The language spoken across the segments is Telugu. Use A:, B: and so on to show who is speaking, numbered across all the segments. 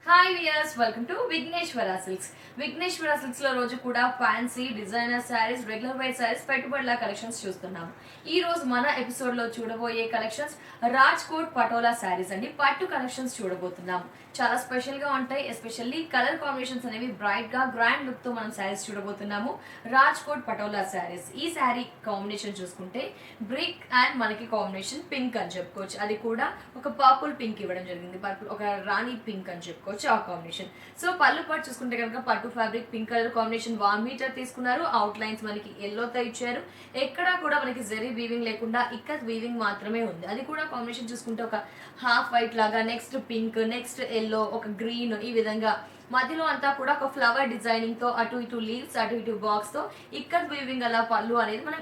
A: Hi viewers, welcome to Vighneshwara Silks. Vighneshwara Silks లో రోజు కూడా fancy designer sarees, regular white sarees, పెట్టుబడుల కలెక్షన్స్ చూస్తున్నాము. ఈ రోజు మన ఎపిసోడ్ లో చూడబోయే కలెక్షన్స్ రాజ్కోట్ పటోలా శారీస్ అండి. పట్టు కలెక్షన్స్ చూడబోతున్నాము. చాలా స్పెషల్ గా ఉంటాయి. ఎస్పెషల్లీ కలర్ కాంబినేషన్స్ అనేవి బ్రైట్ గా గ్రాండ్ లుక్ తో మనం శారీస్ చూడబోతున్నాము. రాజ్కోట్ పటోలా శారీస్. ఈ శారీ కాంబినేషన్ చూసుకుంటే బ్రిక్ అండ్ మనకి కాంబినేషన్ పింక్ అని చెప్పుకోవచ్చు. అది కూడా ఒక పర్పుల్ పింక్ ఇవ్వడం జరిగింది. పర్పుల్ ఒక రాణి పింక్ అని చెప్పుకోవచ్చు ఆ కాంబినేషన్. సో పళ్ళు పాటు చూసుకుంటే కనుక పట్టు fabric pink colour combination 1 metre తీసుకున్నారు. అవుట్ లైన్స్ మనకి ఎల్లోతో ఇచ్చారు. ఎక్కడా కూడా మనకి జరీ వీవింగ్ లేకుండా ఇక్కత్ వీవింగ్ మాత్రమే ఉంది. అది కూడా కాంబినేషన్ చూసుకుంటే ఒక హాఫ్ వైట్ లాగా, నెక్స్ట్ పింక్, నెక్స్ట్ ఎల్లో, ఒక గ్రీన్, ఈ విధంగా మధ్యలో అంతా కూడా ఒక ఫ్లవర్ డిజైనింగ్ తో అటు ఇటు లీవ్స్, అటు ఇటు బాక్స్ తో ఇక్కత్ వీవింగ్ అలా పళ్ళు అనేది మనం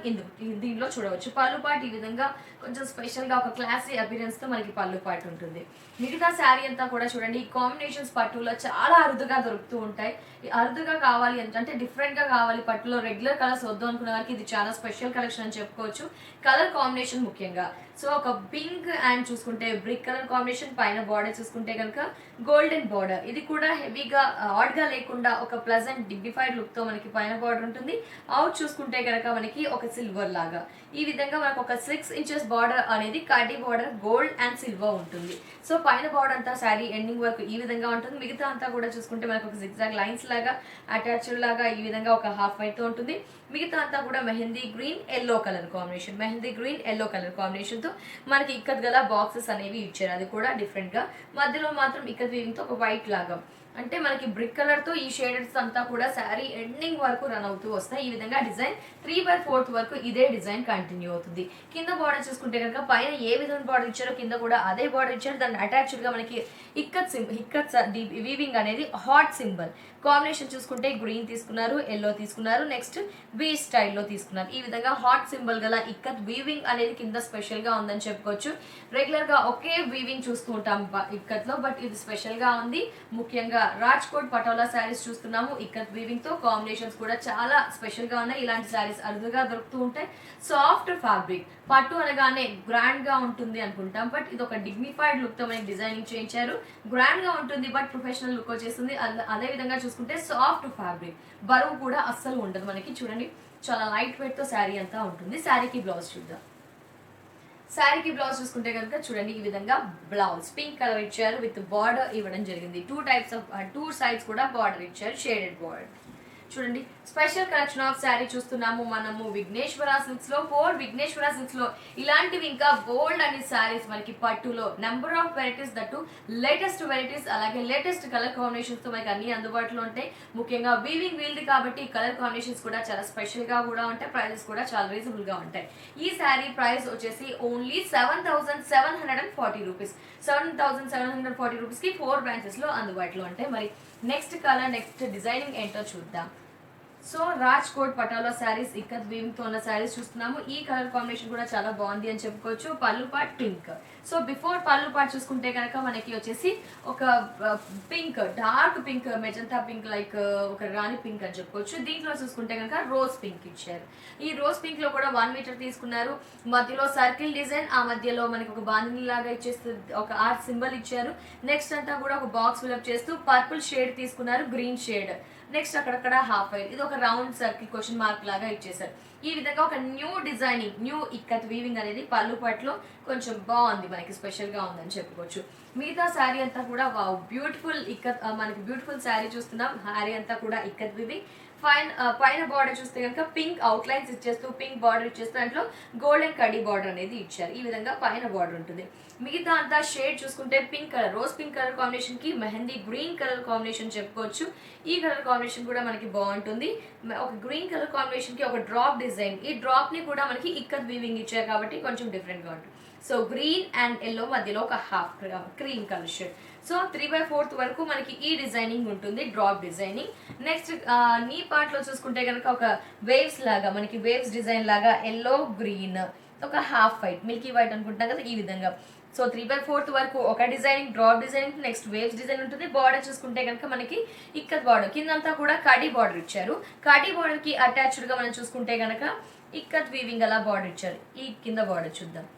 A: దీంట్లో చూడవచ్చు. పళ్ళు పాటు ఈ విధంగా కొంచెం స్పెషల్ గా ఒక క్లాసీ అపిరెన్స్ తో మనకి పళ్ళు పాటు ఉంటుంది. మిగతా శారీ అంతా కూడా చూడండి, ఈ కాంబినేషన్స్ పట్టులో చాలా అరుదుగా దొరుకుతూ ఉంటాయి. అరుదుగా కావాలి అంటే డిఫరెంట్ గా కావాలి, పట్టులో రెగ్యులర్ కలర్స్ వద్దు అనుకున్న వారికి ఇది చాలా స్పెషల్ కలెక్షన్ అని చెప్పుకోవచ్చు. కలర్ కాంబినేషన్ ముఖ్యంగా సో ఒక పింక్ అండ్ చూసుకుంటే బ్రిక్ కలర్ కాంబినేషన్, పైన బార్డర్ చూసుకుంటే కనుక గోల్డెన్ బార్డర్. ఇది కూడా హెవీగా ఆడ్ గా లేకుండా ఒక ప్లెజెంట్ డిగ్నిఫైడ్ లుక్ తో మనకి పైన బార్డర్ ఉంటుంది. అవుట్ చూసుకుంటే కనుక మనకి ఒక సిల్వర్ లాగా ఈ విధంగా మనకు ఒక 6 ఇంచెస్ బార్డర్ అనేది కడ్డీ బార్డర్ గోల్డ్ అండ్ సిల్వర్ ఉంటుంది. సో పైన బార్డర్ అంతా శారీ ఎండింగ్ వరకు ఈ విధంగా ఉంటుంది. మిగతా అంతా కూడా చూసుకుంటే మనకు ఒక zigzag లైన్స్ లాగా అటాచ్డ్ లాగా ఈ విధంగా ఒక హాఫ్ వైట్ తో ఉంటుంది. మిగతా అంతా కూడా mehndi green yellow colour combination, mehndi green yellow colour combination తో మనకి ఇక్కత్ గల బాక్సెస్ అనేవి ఇచ్చారు. అది కూడా డిఫరెంట్ గా మధ్యలో మాత్రం ఇక్కత్ వీవింగ్ తో ఒక వైట్ లాగా అంటే మనకి బ్రిక్ కలర్ తో ఈ షేడెడ్స్ అంతా కూడా శారీ ఎండింగ్ వరకు రన్ అవుతూ వస్తాయి. ఈ విధంగా డిజైన్ 3/4 వరకు ఇదే డిజైన్ కంటిన్యూ అవుతుంది. కింద బార్డర్ చూసుకుంటే కనుక పైన ఏ విధంగా బార్డర్ ఇచ్చారో కింద కూడా అదే బార్డర్ ఇచ్చారు. దాన్ని అటాచ్డ్ గా మనకి ఇక్కత్ వీవింగ్ అనేది హాట్ సింబల్ కాంబినేషన్ చూసుకుంటే గ్రీన్ తీసుకున్నారు, ఎల్లో తీసుకున్నారు, నెక్స్ట్ బీ స్టైల్లో తీసుకున్నారు. ఈ విధంగా హాట్ సింబల్ గల ఇక్కత్ వీవింగ్ అనేది కింద స్పెషల్ గా ఉందని చెప్పుకోవచ్చు. రెగ్యులర్ గా ఒకే వీవింగ్ చూస్తూ ఉంటాం ఇక్కత్ లో, బట్ ఇది స్పెషల్ గా ఉంది. ముఖ్యంగా రాజ్కోట్ పటోలా శారీస్ చూస్తున్నాము. ఇక్కత్ వీవింగ్ తో కాంబినేషన్స్ కూడా చాలా స్పెషల్ గా ఉన్నాయి. ఇలాంటి శారీస్ అరుదుగా దొరుకుతూ ఉంటాయి. సాఫ్ట్ ఫ్యాబ్రిక్, పట్టు అనగానే గ్రాండ్ గా ఉంటుంది అనుకుంటాం, బట్ ఇది ఒక డిగ్నిఫైడ్ లుక్ తో మనకి డిజైనింగ్ చేయించారు. గ్రాండ్ గా ఉంటుంది బట్ ప్రొఫెషనల్ లుక్ వచ్చేస్తుంది. అదే విధంగా చూసుకుంటే సాఫ్ట్ ఫ్యాబ్రిక్, బరువు కూడా అస్సలు ఉండదు మనకి. చూడండి చాలా లైట్ వెయిట్ తో శారీ అంతా ఉంటుంది. శారీకి బ్లౌజ్ చూద్దాం. శారీకి బ్లౌజ్ చూసుకుంటే కనుక చూడండి ఈ విధంగా బ్లౌజ్ పింక్ కలర్ ఇచ్చారు విత్ బార్డర్ ఇవ్వడం జరిగింది. టూ సైడ్స్ కూడా బార్డర్ ఇచ్చారు, షేడెడ్ బార్డర్. చూడండి స్పెషల్ కలెక్షన్ ఆఫ్ శారీ చూస్తున్నాము మనము విఘ్నేశ్వర సిల్క్స్ లో. 4 విఘ్నేశ్వర సిల్క్స్ లో ఇలాంటివి ఇంకా బోల్డ్ అనే శారీస్ మనకి పట్టులో number of varieties, that latest varieties, అలాగే లేటెస్ట్ కలర్ కాంబినేషన్స్ తో మనకి అన్ని అందుబాటులో ఉంటాయి. ముఖ్యంగా వీవింగ్ వీల్డ్ కాబట్టి కలర్ కాంబినేషన్స్ కూడా చాలా స్పెషల్ గా కూడా ఉంటాయి. ప్రైజెస్ కూడా చాలా రీజనబుల్ గా ఉంటాయి. ఈ శారీ ప్రైస్ వచ్చేసి ఓన్లీ 7,740 రూపీస్. 7,740 రూపీస్ కి 4 బ్రాంచెస్ లో అందుబాటులో ఉంటాయి. మరి నెక్స్ట్ కలర్, నెక్స్ట్ డిజైనింగ్ ఏంటో చూద్దాం. సో రాజ్కోట్ పటోలా శారీస్ ఇక్కత్ వీవింగ్ తో ఉన్న శారీస్ చూస్తున్నాము. ఈ కలర్ కాంబినేషన్ కూడా చాలా బాగుంది అని చెప్పుకోవచ్చు. పళ్ళు పాట్ పింక్. సో బిఫోర్ పళ్ళు పాట్ చూసుకుంటే కనుక మనకి వచ్చేసి ఒక pink, dark pink, magenta pink, like ఒక రాణి పింక్ అని చెప్పుకోవచ్చు. దీంట్లో చూసుకుంటే కనుక రోజ్ పింక్ ఇచ్చారు. ఈ రోజ్ పింక్ లో కూడా 1 మీటర్ తీసుకున్నారు. మధ్యలో సర్కిల్ డిజైన్, ఆ మధ్యలో మనకి ఒక బాందిని లాగా ఇచ్చేస్తూ ఒక ఆర్ట్ సింబల్ ఇచ్చారు. నెక్స్ట్ అంతా కూడా ఒక బాక్స్ ఫిల్అప్ చేస్తూ పర్పుల్ షేడ్ తీసుకున్నారు, గ్రీన్ షేడ్. నెక్స్ట్ అక్కడక్కడ హాఫ్ వైట్, ఇది ఒక రౌండ్ సర్కిల్ క్వశ్చన్ మార్క్ లాగా ఇచ్చేసారు. ఈ విధంగా ఒక new designing, new ikat weaving అనేది పళ్ళు పట్లో కొంచెం బాగుంది, మనకి స్పెషల్ గా ఉందని చెప్పుకోవచ్చు. మిగతా శారీ అంతా కూడా వావ్ బ్యూటిఫుల్ ఇక్కత్, మనకి బ్యూటిఫుల్ శారీ చూస్తున్నాం. శారీ అంతా కూడా ఇక్కత్ వీవింగ్. పైన బార్డర్ చూస్తే కనుక పింక్ అవుట్ లైన్స్ ఇచ్చేస్తూ, పింక్ బార్డర్ ఇచ్చేస్తూ దాంట్లో గోల్డెన్ కడ్డీ బార్డర్ అనేది ఇచ్చారు. ఈ విధంగా పైన బార్డర్ ఉంటుంది. మిగతా అంతా షేడ్ చూసుకుంటే pink colour, rose pink colour combination కి మెహందీ గ్రీన్ కలర్ కాంబినేషన్ చెప్పుకోవచ్చు. ఈ కలర్ కాంబినేషన్ కూడా మనకి బాగుంటుంది. ఒక గ్రీన్ కలర్ కాంబినేషన్ కి ఒక డ్రాప్ డిజైన్, ఈ డ్రాప్ ని కూడా మనకి ఇక్కత్ వీవింగ్ ఇచ్చారు కాబట్టి కొంచెం డిఫరెంట్ గా ఉంటుంది. సో గ్రీన్ అండ్ ఎల్లో మధ్యలో ఒక half cream colour shade. So 3/4 వరకు మనకి ఈ డిజైనింగ్ ఉంటుంది, డ్రాప్ డిజైనింగ్. నెక్స్ట్ నీ పార్ట్ లో చూసుకుంటే కనుక ఒక వేవ్స్ లాగా, మనకి వేవ్స్ డిజైన్ లాగా ఎల్లో గ్రీన్, ఒక హాఫ్ వైట్, మిల్కీ వైట్ అనుకుంటాం కదా, ఈ విధంగా. సో 3/4 వరకు ఒక designing, drop designing, next waves design ఉంటుంది. బార్డర్ చూసుకుంటే కనుక మనకి ఇక్కత్ బార్డర్, కిందంతా కూడా కడీ బార్డర్ ఇచ్చారు. కడీ బార్డర్ కి అటాచ్డ్ గా మనం చూసుకుంటే కనుక ఇక్కత్ వీవింగ్ అలా బార్డర్ ఇచ్చారు. ఈ కింద బార్డర్ చూద్దాం.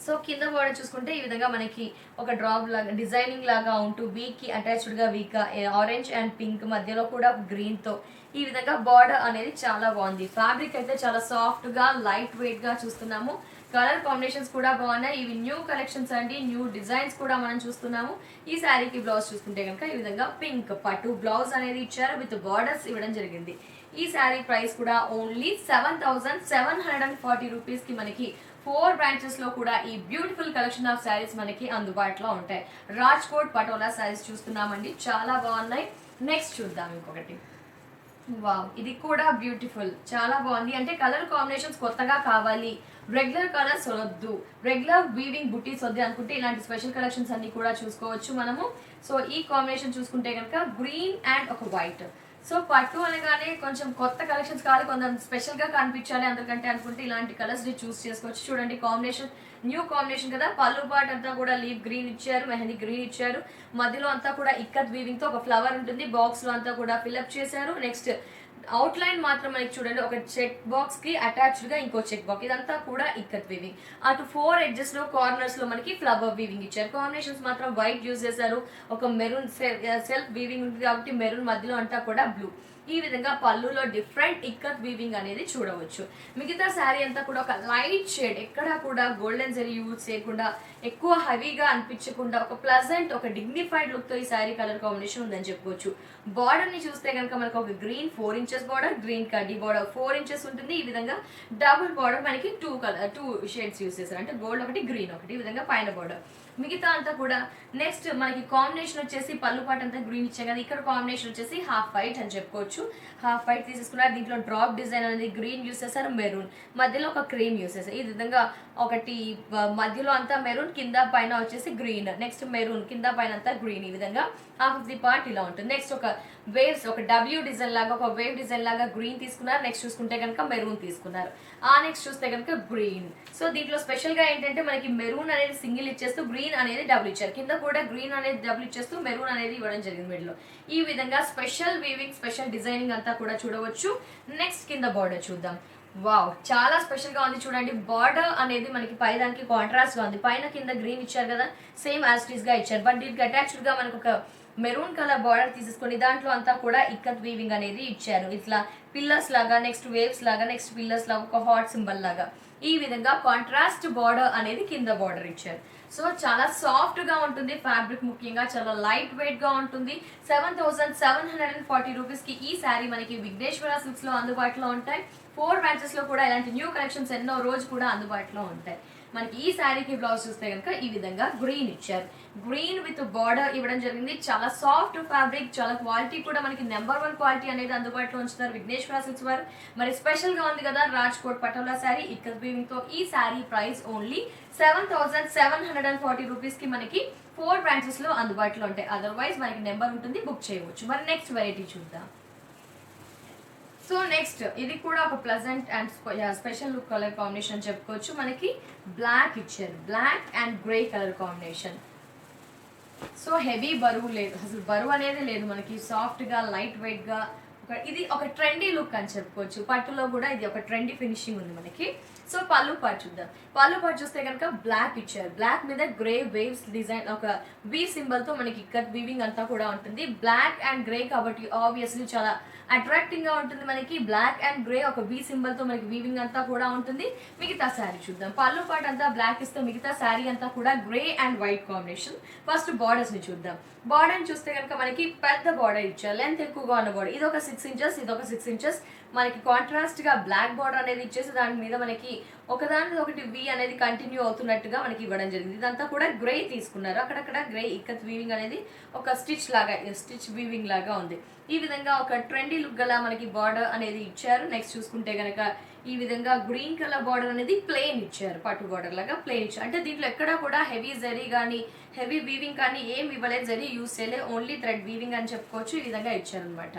A: సో కింద బార్డర్ చూసుకుంటే ఈ విధంగా మనకి ఒక డ్రాప్ లాగా డిజైనింగ్ లాగా ఉంటూ వీకి అటాచ్డ్గా వీక్ ఆరెంజ్ అండ్ పింక్ మధ్యలో కూడా గ్రీన్తో ఈ విధంగా బార్డర్ అనేది చాలా బాగుంది. ఫ్యాబ్రిక్ అయితే చాలా సాఫ్ట్గా లైట్ వెయిట్గా చూస్తున్నాము. కలర్ కాంబినేషన్స్ కూడా బాగున్నాయి. ఇవి న్యూ కలెక్షన్స్ అండి, న్యూ డిజైన్స్ కూడా మనం చూస్తున్నాము. ఈ శారీకి బ్లౌజ్ చూసుకుంటే కనుక ఈ విధంగా పింక్ పట్టు బ్లౌజ్ అనేది ఇచ్చారు, విత్ బార్డర్స్ ఇవ్వడం జరిగింది. ఈ శారీ ప్రైస్ కూడా ఓన్లీ 7,740 రూపీస్కి మనకి 4 బ్రాంచెస్ లో కూడా ఈ బ్యూటిఫుల్ కలెక్షన్ ఆఫ్ శారీస్ మనకి అందుబాటులో ఉంటాయి. రాజ్కోట్ పటోలా శారీస్ చూస్తున్నామండి, చాలా బాగున్నాయి. నెక్స్ట్ చూద్దాం ఇంకొకటి. వావ్, ఇది కూడా బ్యూటిఫుల్, చాలా బాగుంది. అంటే కలర్ కాంబినేషన్స్ కొత్తగా కావాలి, రెగ్యులర్ కలర్స్ వద్దు, రెగ్యులర్ వీవింగ్ బుటీస్ వద్దు అనుకుంటే ఇలాంటి స్పెషల్ కలెక్షన్స్ అన్ని కూడా చూసుకోవచ్చు మనము. సో ఈ కాంబినేషన్ చూసుకుంటే కనుక గ్రీన్ అండ్ ఒక వైట్. సో పట్టు అనగానే కొంచెం కొత్త కలెక్షన్స్ కావాలి, కొంచెం స్పెషల్గా కనిపించాలి అందుకంటే అనుకుంటే ఇలాంటి కలర్స్ ని చూస్ చేసుకోవచ్చు. చూడండి కాంబినేషన్, న్యూ కాంబినేషన్ కదా. పళ్ళు పార్ట్ అంతా కూడా లీవ్ గ్రీన్ ఇచ్చారు, మెహందీ గ్రీన్ ఇచ్చారు, మధ్యలో అంతా కూడా ఇక్కత్ వీవింగ్ తో ఒక ఫ్లవర్ ఉంటుంది, బాక్స్ లో అంతా కూడా ఫిల్అప్ చేశారు. నెక్స్ట్ అవుట్ లైన్ మాత్రం మనకి చూడండి ఒక చెక్ బాక్స్ కి అటాచ్డ్ గా ఇంకో చెక్ బాక్స్, ఇదంతా కూడా ఇక్కత్ వీవింగ్. అటు 4 ఎడ్జెస్ లో కార్నర్స్ లో మనకి ఫ్లవర్ వీవింగ్ ఇచ్చారు. కాంబినేషన్స్ మాత్రం వైట్ యూజ్ చేశారు, ఒక మెరూన్ సెల్ఫ్ వీవింగ్ ఉంటుంది కాబట్టి మెరూన్, మధ్యలో అంతా కూడా బ్లూ. ఈ విధంగా పళ్ళులో డిఫరెంట్ ఇక్కత్ వీవింగ్ అనేది చూడవచ్చు. మిగతా శారీ అంతా కూడా ఒక లైట్ షేడ్, ఎక్కడా కూడా గోల్డెన్ జరీ యూజ్ చేయకుండా, ఎక్కువ హెవీగా అనిపించకుండా ఒక ప్లజెంట్, ఒక డిగ్నిఫైడ్ లుక్ తో ఈ శారీ కలర్ కాంబినేషన్ ఉందని చెప్పుకోవచ్చు. బార్డర్ ని చూస్తే కనుక మనకు ఒక గ్రీన్ 4 ఇంచెస్ బార్డర్, గ్రీన్ కడ్డీ బార్డర్ 4 ఇంచెస్ ఉంటుంది. ఈ విధంగా డబుల్ బార్డర్ మనకి 2 షేడ్స్ యూజ్ చేశారు, అంటే గోల్డ్ ఒకటి గ్రీన్ ఒకటి, ఈ విధంగా పైన బార్డర్. మిగతా అంతా కూడా నెక్స్ట్ మనకి కాంబినేషన్ వచ్చేసి పళ్ళు పాటు అంతా గ్రీన్ ఇచ్చాం కదా, ఇక్కడ కాంబినేషన్ వచ్చేసి హాఫ్ వైట్ అని చెప్పుకోవచ్చు. హాఫ్ వైట్ తీసేసుకున్నారు, దీంట్లో డ్రాప్ డిజైన్ అనేది గ్రీన్ యూస్ చేశారు, మెరూన్ మధ్యలో ఒక క్రీమ్ యూస్ చేశారు. ఈ విధంగా ఒకటి మధ్యలో అంతా మెరూన్, కింద పైన వచ్చేసి గ్రీన్, నెక్స్ట్ మెరూన్, కింద పైన అంతా గ్రీన్. ఈ విధంగా హాఫ్ ఆఫ్ ది పార్ట్ ఇలా ఉంటుంది. నెక్స్ట్ ఒక వేవ్స్, ఒక డబ్ల్యూ డిజైన్ లాగా, ఒక వేవ్ డిజైన్ లాగా గ్రీన్ తీసుకున్నారు. నెక్స్ట్ చూసుకుంటే కనుక మెరూన్ తీసుకున్నారు. ఆ నెక్స్ట్ చూస్తే కనుక గ్రీన్. సో దీంట్లో స్పెషల్ గా ఏంటంటే మనకి మెరూన్ అనేది సింగిల్ ఇచ్చేస్తూ గ్రీన్ అనేది డబుల్ ఇచ్చారు, కింద కూడా గ్రీన్ అనేది డబుల్ ఇచ్చేస్తూ మెరూన్ అనేది ఇవ్వడం జరిగింది మిడిల్. ఈ విధంగా స్పెషల్ వీవింగ్, స్పెషల్ డిజైనింగ్ అంతా కూడా చూడవచ్చు. నెక్స్ట్ కింద బార్డర్ చూద్దాం. వావ్, చాలా స్పెషల్ గా ఉంది చూడండి. బార్డర్ అనేది మనకి పైదానికి కాంట్రాస్ట్ గా ఉంది, పైన కింద గ్రీన్ ఇచ్చారు కదా, సేమ్ యాస్టీస్ గా ఇచ్చారు. బట్ దీనికి అటాచ్డ్ గా మనకు ఒక మెరూన్ కలర్ బార్డర్ తీసేసుకొని దాంట్లో అంతా కూడా ఇక్కత్ వీవింగ్ అనేది ఇచ్చారు. ఇట్లా పిల్లర్స్ లాగా, నెక్స్ట్ వేవ్స్ లాగా, నెక్స్ట్ పిల్లర్స్ లాగా, ఒక హార్ట్ సింబల్ లాగా ఈ విధంగా కాంట్రాస్ట్ బార్డర్ అనేది కింద బార్డర్ ఇచ్చారు. సో చాలా సాఫ్ట్ గా ఉంటుంది ఫ్యాబ్రిక్, ముఖ్యంగా చాలా లైట్ వెయిట్ గా ఉంటుంది. 7,740 రూపీస్ కి ఈ శారీ మనకి విఘ్నేశ్వర సిల్క్స్ లో అందుబాటులో ఉంటాయి. 4 బ్రాంచెస్ లో కూడా ఇలాంటి న్యూ కలెక్షన్స్ ఎన్నో రోజు కూడా అందుబాటులో ఉంటాయి. మనకి ఈ శారీకి బ్లౌజ్ చూస్తే కనుక ఈ విధంగా గ్రీన్ ఇచ్చారు, గ్రీన్ విత్ బార్డర్ ఇవ్వడం జరిగింది. చాలా సాఫ్ట్ ఫ్యాబ్రిక్, చాలా క్వాలిటీ కూడా మనకి నెంబర్ 1 క్వాలిటీ అనేది అందుబాటులో ఉంచుతారు విఘ్నేశ్వర సిల్క్స్ వారు. మరి స్పెషల్ గా ఉంది కదా రాజ్కోట్ పటోలా శారీ ఇక్కత్ వీవింగ్ తో. ఈ శారీ ప్రైస్ ఓన్లీ 7,740 రూపీస్ కి మనకి 4 బ్రాంచెస్ లో అందుబాటులో ఉంటాయి. అదర్వైజ్ మనకి నెంబర్ ఉంటుంది, బుక్ చేయవచ్చు. మరి నెక్స్ట్ వెరైటీ చూద్దాం. సో నెక్స్ట్ ఇది కూడా ఒక pleasant and special look colour combination చెప్పుకోవచ్చు. మనకి బ్లాక్ ఇచ్చారు, black and grey colour combination. So heavy బరువు లేదు, అసలు బరువు అనేది లేదు, మనకి సాఫ్ట్ గా లైట్ వెయిట్ గా ఇది ఒక ట్రెండీ లుక్ అని చెప్పుకోవచ్చు. పట్టులో కూడా ఇది ఒక ట్రెండీ ఫినిషింగ్ ఉంది మనకి. సో పళ్ళు పాటు చూద్దాం. పళ్ళు పాటు చూస్తే కనుక బ్లాక్ ఇచ్చారు, బ్లాక్ మీద గ్రే వేవ్స్ డిజైన్, ఒక వీ సింబల్ తో మనకి ఇక్కత్ వీవింగ్ అంతా కూడా ఉంటుంది. బ్లాక్ అండ్ గ్రే కాబట్టి ఆబ్వియస్లీ చాలా అట్రాక్టింగ్ గా ఉంటుంది మనకి. బ్లాక్ అండ్ గ్రే ఒక వీ సింబల్ తో మనకి వీవింగ్ అంతా కూడా ఉంటుంది. మిగతా శారీ చూద్దాం. పళ్ళు పాటు అంతా బ్లాక్ ఇస్తే మిగతా శారీ అంతా కూడా grey and white combination. First borders ని చూద్దాం. బార్డర్ చూస్తే కనుక మనకి పెద్ద బార్డర్ ఇచ్చారు, లెంత్ ఎక్కువగా ఉన్న బార్డర్. ఇది ఒక 6 ఇంచెస్, ఇది ఒక 6 ఇంచెస్. మనకి కాంట్రాస్ట్ గా బ్లాక్ బార్డర్ అనేది ఇచ్చేసి దాని మీద మనకి ఒకదాని ఒకటి వి అనేది కంటిన్యూ అవుతున్నట్టుగా మనకి ఇవ్వడం జరిగింది. ఇదంతా కూడా గ్రే తీసుకున్నారు, అక్కడక్కడ గ్రే ఇక్కత్ వీవింగ్ అనేది ఒక స్టిచ్ లాగా, స్టిచ్ వీవింగ్ లాగా ఉంది. ఈ విధంగా ఒక ట్రెండీ లుక్ గల మనకి బార్డర్ అనేది ఇచ్చారు. నెక్స్ట్ చూసుకుంటే కనుక ఈ విధంగా గ్రీన్ కలర్ బార్డర్ అనేది ప్లెయిన్ ఇచ్చారు, పట్టు బార్డర్ లాగా ప్లెయిన్ ఇచ్చారు. అంటే దీంట్లో ఎక్కడా కూడా హెవీ జరీ కానీ హెవీ వీవింగ్ కానీ ఏం ఇవ్వలేదు, జరీ యూస్ చేయలేదు, ఓన్లీ థ్రెడ్ వీవింగ్ అని చెప్పుకోవచ్చు. ఈ విధంగా ఇచ్చారు అనమాట.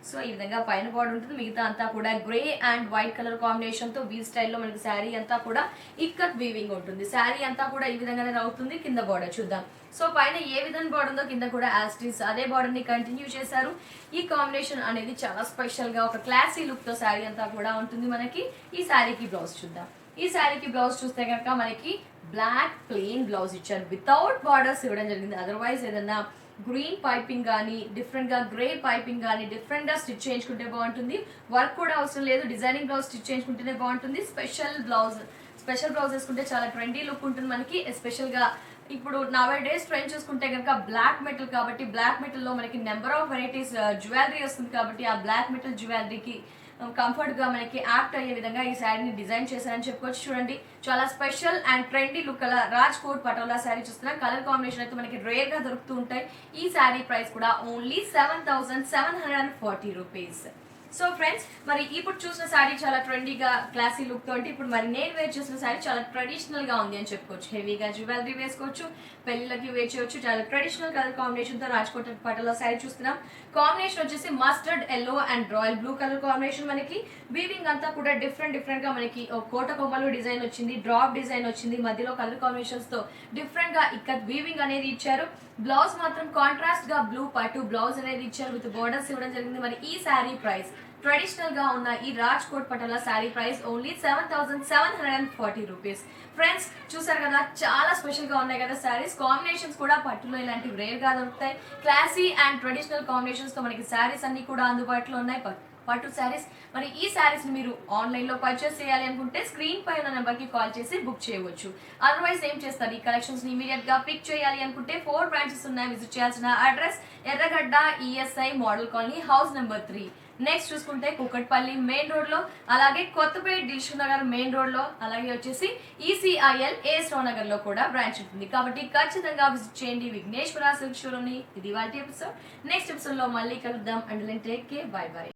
A: సో ఈ విధంగా పైన బార్డర్ ఉంటుంది, మిగతా అంతా కూడా grey and white colour combination తో వీ స్టైల్లో మనకి శారీ అంతా కూడా ఇక్కత్ వీవింగ్ ఉంటుంది. శారీ అంతా కూడా ఈ విధంగానే అవుతుంది. కింద బార్డర్ చూద్దాం. సో పైన ఏ విధంగా బార్డర్ ఉందో కింద కూడా యాస్టీస్ అదే బార్డర్ ని కంటిన్యూ చేశారు. ఈ కాంబినేషన్ అనేది చాలా స్పెషల్ గా ఒక క్లాసీ లుక్ తో శారీ అంతా కూడా ఉంటుంది మనకి. ఈ శారీకి బ్లౌజ్ చూద్దాం. ఈ శారీకి బ్లౌజ్ చూస్తే కనుక మనకి బ్లాక్ ప్లెయిన్ బ్లౌజ్ ఇచ్చారు, వితౌట్ బార్డర్స్ ఇవ్వడం జరిగింది. అదర్వైజ్ ఏదన్నా గ్రీన్ పైపింగ్ కానీ డిఫరెంట్గా గ్రే పైపింగ్ కానీ డిఫరెంట్గా స్టిచ్ చేయించుకుంటే బాగుంటుంది. వర్క్ కూడా అవసరం లేదు, డిజైనింగ్ బ్లౌజ్ స్టిచ్ చేయించుకుంటేనే బాగుంటుంది. స్పెషల్ బ్లౌజ్ వేసుకుంటే చాలా ట్రెండీ లుక్ ఉంటుంది మనకి. ఎస్పెషల్గా ఇప్పుడు నవే డేస్ ట్రెండ్ చూసుకుంటే కనుక బ్లాక్ మెటల్ కాబట్టి బ్లాక్ మెటల్లో మనకి నెంబర్ ఆఫ్ వెరైటీస్ జ్యువెలరీ వస్తుంది కాబట్టి ఆ బ్లాక్ మెటల్ జ్యువెలరీకి కంఫర్ట్గా మనకి యాక్ట్ అయ్యే విధంగా ఈ శారీని డిజైన్ చేశారని చెప్పుకోవచ్చు. చూడండి, చాలా స్పెషల్ అండ్ ట్రెండీ లుక్ అలా రాజ్ కోట్ పటోలా శారీ చూస్తున్నాం. కలర్ కాంబినేషన్ అయితే మనకి రేర్గా దొరుకుతూ ఉంటాయి. ఈ శారీ ప్రైస్ కూడా ఓన్లీ 7,740 రూపీస్. సో ఫ్రెండ్స్, మరి ఇప్పుడు చూసిన శారీ చాలా ట్రెండీగా క్లాసీ లుక్ తోటి, ఇప్పుడు మరి నేను వేర్ చేసిన శారీ చాలా ట్రెడిషనల్ గా ఉంది అని చెప్పుకోవచ్చు. హెవీగా జ్యువెలరీ వేసుకోవచ్చు, పెళ్లిళ్ళకి వేర్ చేయవచ్చు. చాలా ట్రెడిషనల్ కలర్ కాంబినేషన్ తో రాజ్కోట్ పటోలా శారీ చూస్తున్నాం. కాంబినేషన్ వచ్చేసి mustard yellow and royal blue colour combination. మనకి వీవింగ్ అంతా కూడా డిఫరెంట్ గా మనకి కోట కొమ్మలు డిజైన్ వచ్చింది, డ్రాప్ డిజైన్ వచ్చింది, మధ్యలో కలర్ కాంబినేషన్స్ తో డిఫరెంట్ గా ఇక్కడ వీవింగ్ అనేది ఇచ్చారు. బ్లౌజ్ మాత్రం కాంట్రాస్ట్ గా బ్లూ పట్టు బ్లౌజ్ అనేది ఇచ్చారు, విత్ బోర్డర్స్ ఇవ్వడం జరిగింది. మరి ఈ శారీ ప్రైస్ ట్రెడిషనల్ గా ఉన్న ఈ Rajkot Patola saree price only 7,740 rupees. Friends, చూసారు కదా, చాలా స్పెషల్ గా ఉన్నాయి కదా శారీస్. కాంబినేషన్స్ కూడా పట్టులో ఇలాంటివి రేర్ గా దొరుకుతాయి. క్లాసీ అండ్ ట్రెడిషనల్ కాంబినేషన్స్ తో మనకి శారీస్ అన్ని కూడా అందుబాటులో ఉన్నాయి, పట్టు శారీస్. మరి ఈ శారీస్ ని మీరు ఆన్లైన్ లో పర్చేస్ చేయాలి అనుకుంటే స్క్రీన్ పై ఉన్న నెంబర్ కి కాల్ చేసి బుక్ చేయవచ్చు. అదర్వైజ్ ఏం చేస్తారు, ఈ కలెక్షన్స్ ని ఇమీడియట్ గా పిక్ చేయాలి అనుకుంటే 4 బ్రాంచెస్ ఉన్నాయి. విజిట్ చేయాల్సిన అడ్రస్ ఎర్రగడ్డ ESI model colony, house number 3. Next చూసుకుంటే కుకట్పల్లి మెయిన్ రోడ్ లో, అలాగే కొత్తపేట దిల్షుక్ నగర్ మెయిన్ రోడ్ లో, అలాగే వచ్చేసి ఈసీఐఎల్ ఏఎస్ రావు నగర్ లో కూడా బ్రాంచ్ ఉంటుంది. కాబట్టి ఖచ్చితంగా విజిట్ చేయండి విఘ్నేశ్వర సిల్క్ షోరూమ్ ని. ఇది వాటి ఎపిసోడ్. నెక్స్ట్ ఎపిసోడ్ లో మళ్ళీ కలుద్దాం. And take care, by by.